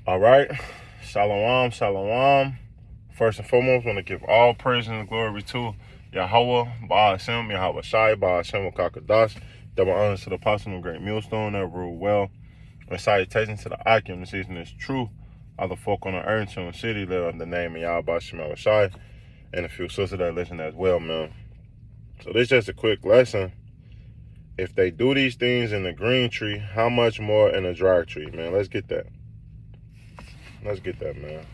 All right. Shalom, shalom. First and foremost, I want to give all praise and glory to Yahweh, Ba'ashem, Yahweh Shai, Ba'ashem, Wakakadash. Double honors to the apostle of great millstone that rule well. And salutations to the Akim, the season is true. Other folk on the earth, in the city, live under the name of Yahweh, Ba'ashem, Yahweh Shai, and a few sisters that listen as well, man. So this is just a quick lesson. If they do these things in the green tree, how much more in the dry tree, man? Let's get that. Let's get that, man.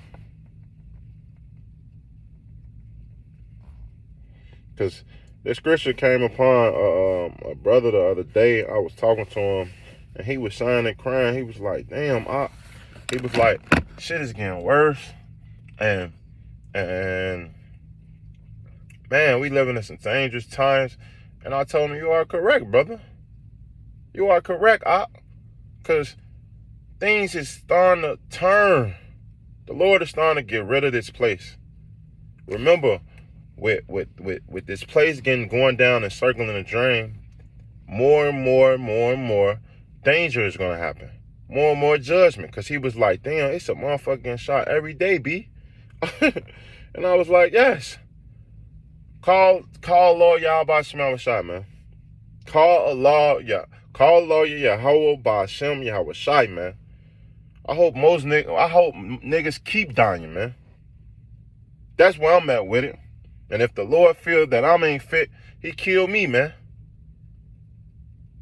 Because this scripture came upon a brother the other day. I was talking to him, and he was sighing and crying. He was like, damn, he was like, shit is getting worse. And man, we living in some dangerous times. And I told him, you are correct, brother. You are correct, because things is starting to turn. The Lord is starting to get rid of this place. Remember, with this place going down and circling the drain, more and more danger is going to happen. More and more judgment. Because he was like, damn, it's a motherfucker getting shot every day, B. And I was like, yes. Call Lord Yahweh Shema Shai, man. Call Lord Yahweh Ba'ashem Yahweh Shai, man. I hope niggas keep dying, man. That's where I'm at with it. And if the Lord feels that I ain't fit, he kill me, man.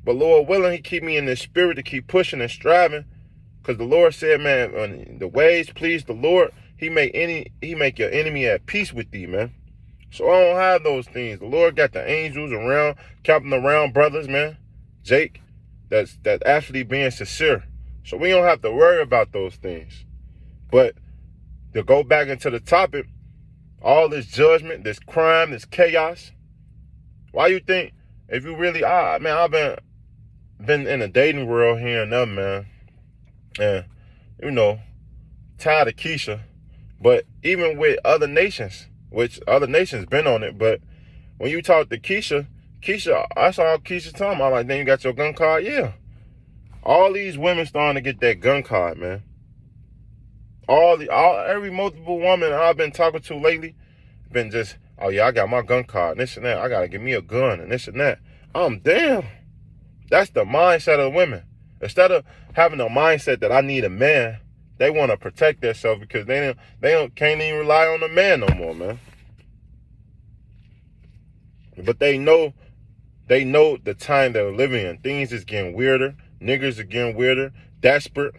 But Lord willing, he keep me in this spirit to keep pushing and striving. Because the Lord said, man, when the ways please the Lord, he make your enemy at peace with thee, man. So I don't have those things. The Lord got the angels around, camping around brothers, man. Jake, that's actually being sincere. So we don't have to worry about those things. But to go back into the topic, all this judgment, this crime, this chaos. Why you think, if you really are, man, I've been in the dating world here and there, man. And, tired of Keisha. But even with other nations, which other nations been on it, but when you talk to Keisha, I saw Keisha talking about, like, then you got your gun card? Yeah. All these women starting to get that gun card, man. Every multiple woman I've been talking to lately been just, oh yeah, I got my gun card and this and that. I gotta give me a gun and this and that. Damn. That's the mindset of women. Instead of having a mindset that I need a man, they want to protect themselves because they can't even rely on a man no more, man. But they know the time they're living in. Things is getting weirder. Niggas are getting weirder. Desperate.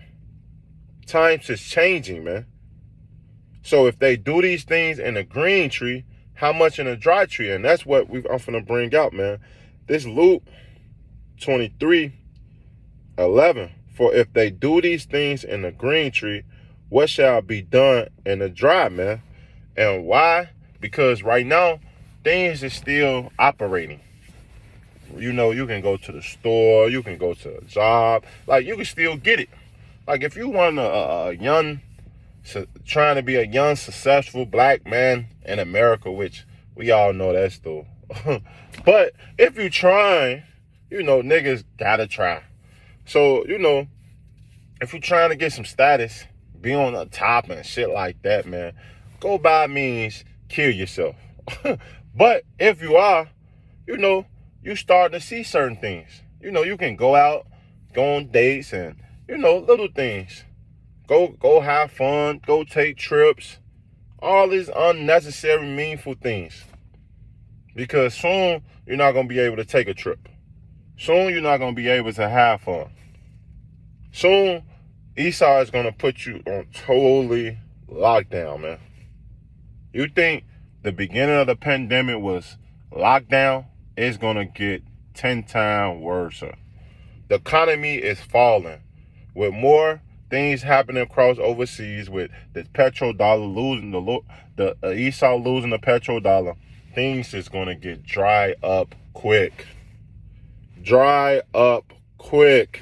Times is changing, man. So if they do these things in a green tree, how much in a dry tree? And that's what I'm finna bring out, man. This Luke 23:11. For if they do these things in the green tree, what shall be done in the dry, man? And why? Because right now, things is still operating. You can go to the store, you can go to a job, like you can still get it. Like if you want trying to be a young, successful black man in America, which we all know that's still. But if you trying, niggas gotta try. So, if you're trying to get some status, be on the top and shit like that, man, go by means kill yourself. But if you are, you start to see certain things. You can go out, go on dates and, little things. Go have fun, go take trips, all these unnecessary, meaningful things. Because soon, you're not going to be able to take a trip. Soon, you're not going to be able to have fun. Soon, Esau is going to put you on totally lockdown, man. You think the beginning of the pandemic was lockdown? It's going to get 10 times worse. The economy is falling. With more things happening across overseas, with the petrodollar losing, the Esau losing the petrodollar, things is going to get dry up quick. Dry up quick.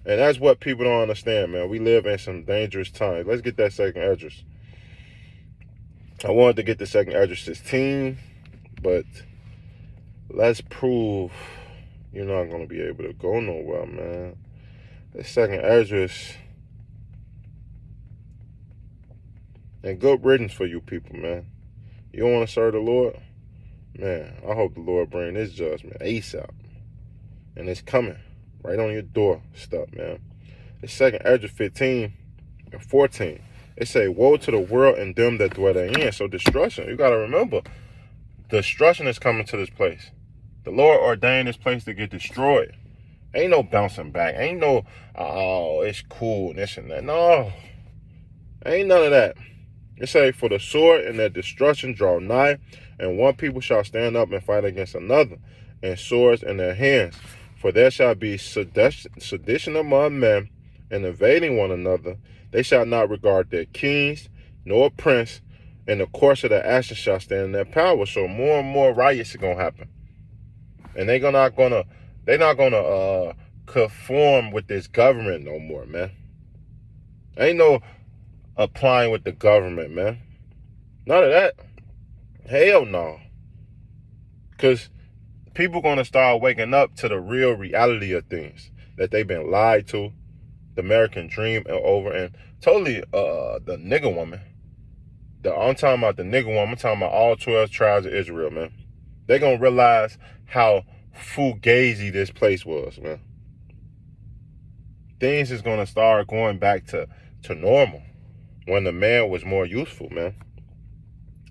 And that's what people don't understand, man. We live in some dangerous times. Let's get that second address. I wanted to get the second address 16, but let's prove you're not going to be able to go nowhere, man. The second address And good riddance for you people, man. You don't want to serve the Lord? Man, I hope the Lord bring this judgment ASAP. And it's coming right on your doorstep, man. The second Ezra 15 and 14. It say, woe to the world and them that dwell therein. So destruction. You got to remember, destruction is coming to this place. The Lord ordained this place to get destroyed. Ain't no bouncing back. Ain't no, oh, it's cool and this and that. No. Ain't none of that. It say, for the sword and their destruction draw nigh, and one people shall stand up and fight against another, and swords in their hands. For there shall be sedition among men, and invading one another. They shall not regard their kings, nor prince, and the course of their actions shall stand in their power. So more and more riots are gonna happen. And they're not gonna conform with this government no more, man. Ain't no applying with the government, man. None of that. Hell no. Because people gonna start waking up to the real reality of things that they've been lied to, the American dream over, and totally the nigger woman. I'm talking about the nigger woman. I'm talking about all 12 tribes of Israel, man. They're gonna realize how fugazi this place was, man. Things is gonna start going back to normal when the man was more useful, man.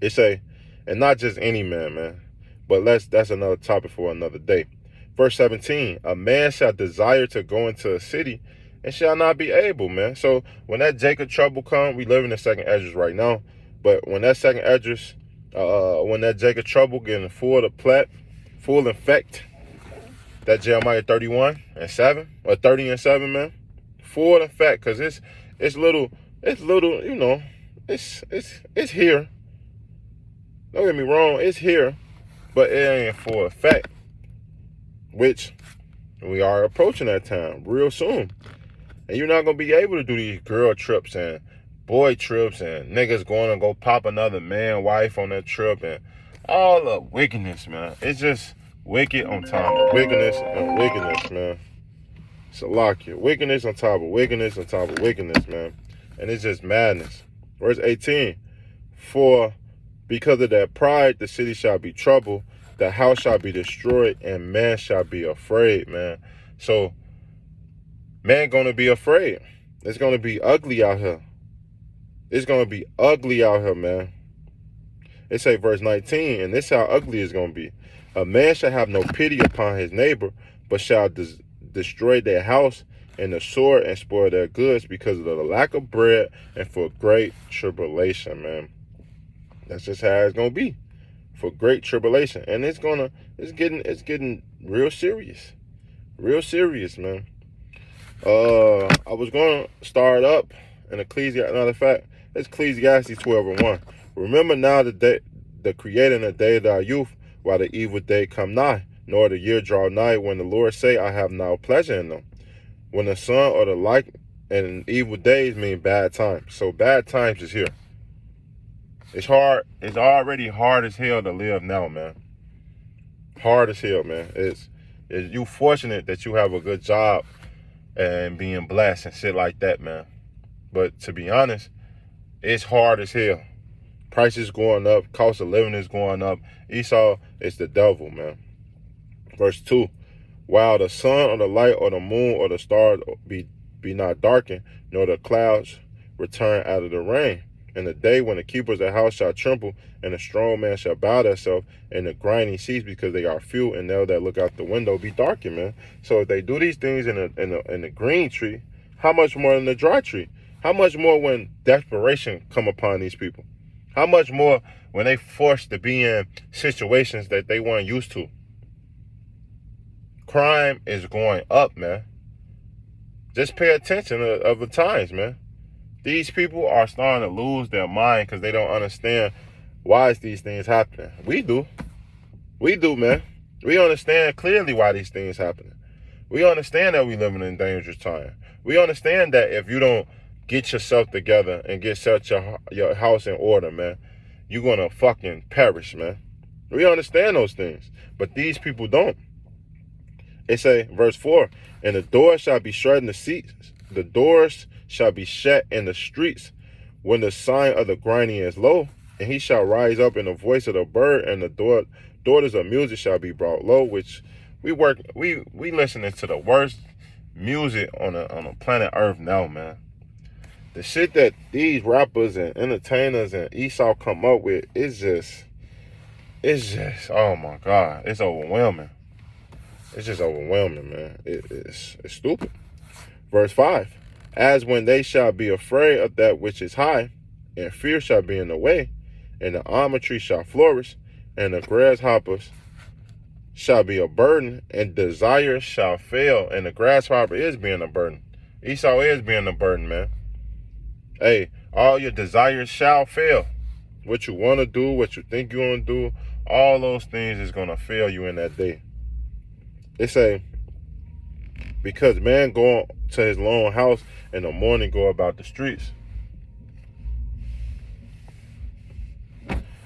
It say, and not just any man, man. But that's another topic for another day. Verse 17, a man shall desire to go into a city and shall not be able, man. So when that Jacob trouble come, we live in the second Esdras right now. But when that second Esdras, when that Jacob trouble getting full effect, that Jeremiah 31 and 7 or 30 and 7, man, full effect, because it's little, you know, it's here. Don't get me wrong, it's here, but it ain't full effect, which we are approaching that time real soon. And you're not going to be able to do these girl trips and boy trips and niggas going to go pop another man, wife on that trip and all the wickedness, man. It's just wicked on top of wickedness and wickedness, man. It's a lock here. Wickedness on top of wickedness on top of wickedness, man. And it's just madness. Verse 18, for because of that pride, the city shall be troubled, the house shall be destroyed, and man shall be afraid, man. So, man gonna be afraid. It's gonna be ugly out here. It's gonna be ugly out here, man. It say verse 19, and this how ugly it's gonna be. A man shall have no pity upon his neighbor, but shall destroy their house and the sword and spoil their goods because of the lack of bread and for great tribulation, man. That's just how it's gonna be, for great tribulation, and it's getting real serious, man. I was gonna start up in Ecclesiastes. Another fact, it's Ecclesiastes 12:1. Remember now the creator in the day of thy youth, while the evil day come nigh, nor the year draw nigh, when the Lord say, I have now pleasure in them. When the sun or the light and evil days mean bad times. So bad times is here. It's hard. It's already hard as hell to live now, man. Hard as hell, man. It's you fortunate that you have a good job and being blessed and shit like that, man. But to be honest, it's hard as hell. Prices going up. Cost of living is going up. Esau is the devil, man. Verse 2. While the sun or the light or the moon or the stars be not darkened, nor the clouds return out of the rain. In the day when the keepers of the house shall tremble, and the strong man shall bow themselves, and the grinding cease because they are few, and they that look out the window be darkened, man. So if they do these things in the green tree, how much more in the dry tree? How much more when desperation come upon these people? How much more when they forced to be in situations that they weren't used to? Crime is going up, man. Just pay attention of the times, man. These people are starting to lose their mind because they don't understand why is these things happening. We do, man. We understand clearly why these things happening. We understand that we living in dangerous time. We understand that if you don't get yourself together and get your house in order, man, you're gonna fucking perish, man. We understand those things, but these people don't. It say, verse 4, and the doors shall be shut in the seats. The doors shall be shut in the streets when the sign of the grinding is low, and he shall rise up in the voice of the bird, and the daughters of music shall be brought low. Which we listening to the worst music on the planet Earth now, man. The shit that these rappers and entertainers and Esau come up with is just, oh my God, it's overwhelming. It's just overwhelming, man. It's stupid. Verse 5, as when they shall be afraid of that which is high, and fear shall be in the way, and the almond tree shall flourish, and the grasshoppers shall be a burden, and desire shall fail, and the grasshopper is being a burden. Esau is being a burden, man. Hey, all your desires shall fail. What you want to do, what you think you want to do, all those things is going to fail you in that day. They say, because man go to his lone house in the morning, go about the streets.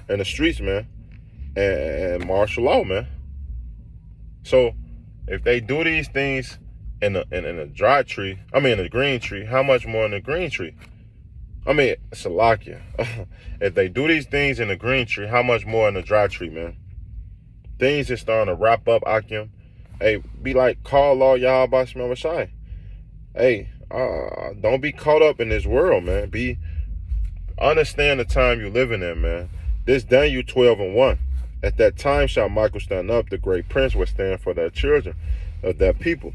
And the streets, man, and martial law, man. So if they do these things in a dry tree, in a green tree, how much more in a green tree? Salakia. If they do these things in the green tree, how much more in the dry tree, man? Things is starting to wrap up, Akim. Hey, be like, call all y'all by Shema Shai. Hey, don't be caught up in this world, man. Understand the time you're living in, man. This Daniel 12:1. At that time shall Michael stand up, the great prince will stand for their children of that people.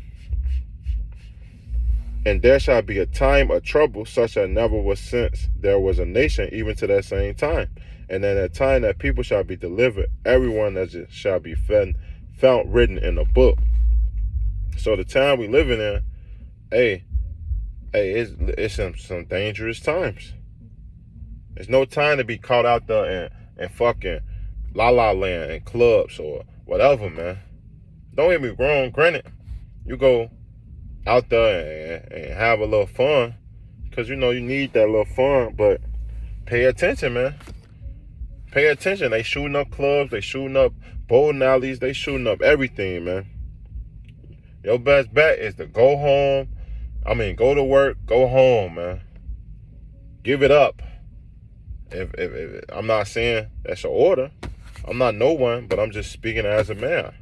And there shall be a time of trouble, such as never was since there was a nation, even to that same time. And at that time that people shall be delivered, everyone that shall be found written in a book. So the time we living in, it's some dangerous times. There's no time to be caught out there and fucking La La Land and clubs or whatever, man. Don't get me wrong, granted, you go out there and have a little fun, because you need that little fun, but pay attention, man. Pay attention. They shooting up clubs, they shooting up bowling alleys, they shooting up everything, man. Your best bet is to go home. Go to work, go home, man. Give it up. If I'm not saying that's your order, I'm not no one, but I'm just speaking as a man.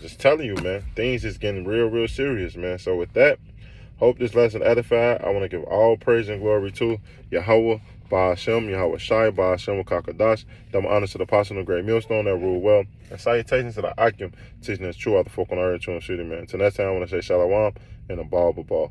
Just telling you, man, things is getting real serious, man. So with that, hope this lesson edified. I want to give all praise and glory to Yahweh, Ba'ashem, Yahweh Shai, Ba'ashem, Kakadash. Double honor to the apostle of the great millstone that rule well. And salutations to the Akim, teaching us true out the folk on earth, true and shooting, man. Till next time, I want to say shalom and a ball.